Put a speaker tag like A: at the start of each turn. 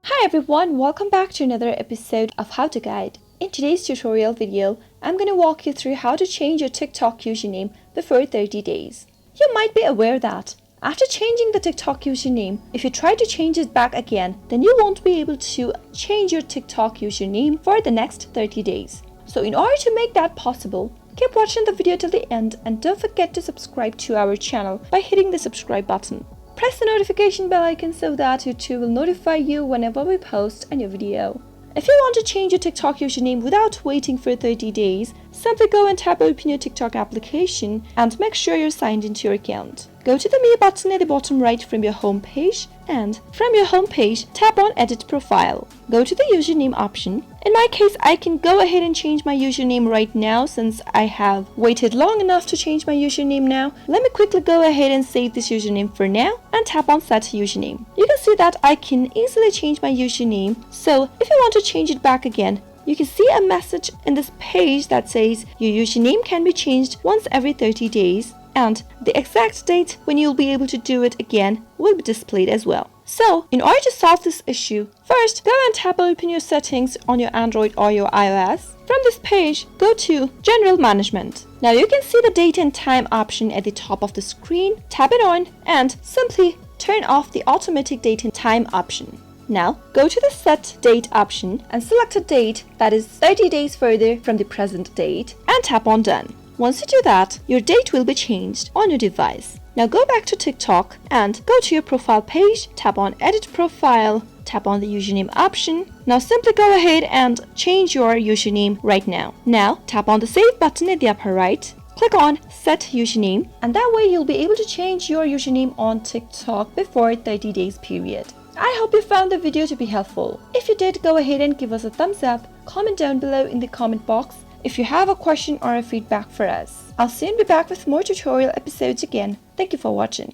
A: Hi everyone, welcome back to another episode of How to Guide. In today's tutorial video, I'm going to walk you through how to change your TikTok username before 30 days. You might be aware that after changing the TikTok username, if you try to change it back again, then you won't be able to change your TikTok username for the next 30 days. So in order to make that possible, keep watching the video till the end and don't forget to subscribe to our channel by hitting the subscribe button. Press the notification bell icon so that YouTube will notify you whenever we post a new video. If you want to change your TikTok username without waiting for 30 days, simply go and tap open your TikTok application and make sure you're signed into your account. Go to the Me button at the bottom right from your home page, and from your home page, tap on Edit Profile. Go to the username option. In my case, I can go ahead and change my username right now since I have waited long enough to change my username now. Let me quickly go ahead and save this username for now and tap on Set Username. You can see that I can easily change my username, so if you want to change it back again, you can see a message in this page that says your username can be changed once every 30 days. And the exact date when you'll be able to do it again will be displayed as well. So, in order to solve this issue, first go and tap open your settings on your Android or your iOS. From this page, go to General Management. Now you can see the date and time option at the top of the screen. Tap it on and simply turn off the automatic date and time option. Now, go to the Set Date option and select a date that is 30 days further from the present date and tap on Done. Once you do that, your date will be changed on your device. Now go back to TikTok and go to your profile page, tap on Edit Profile, tap on the username option. Now simply go ahead and change your username right now. Now tap on the Save button at the upper right, click on Set Username, and that way you'll be able to change your username on TikTok before 30 days period. I hope you found the video to be helpful. If you did, go ahead and give us a thumbs up, comment down below in the comment box if you have a question or a feedback for us. I'll soon be back with more tutorial episodes again. Thank you for watching.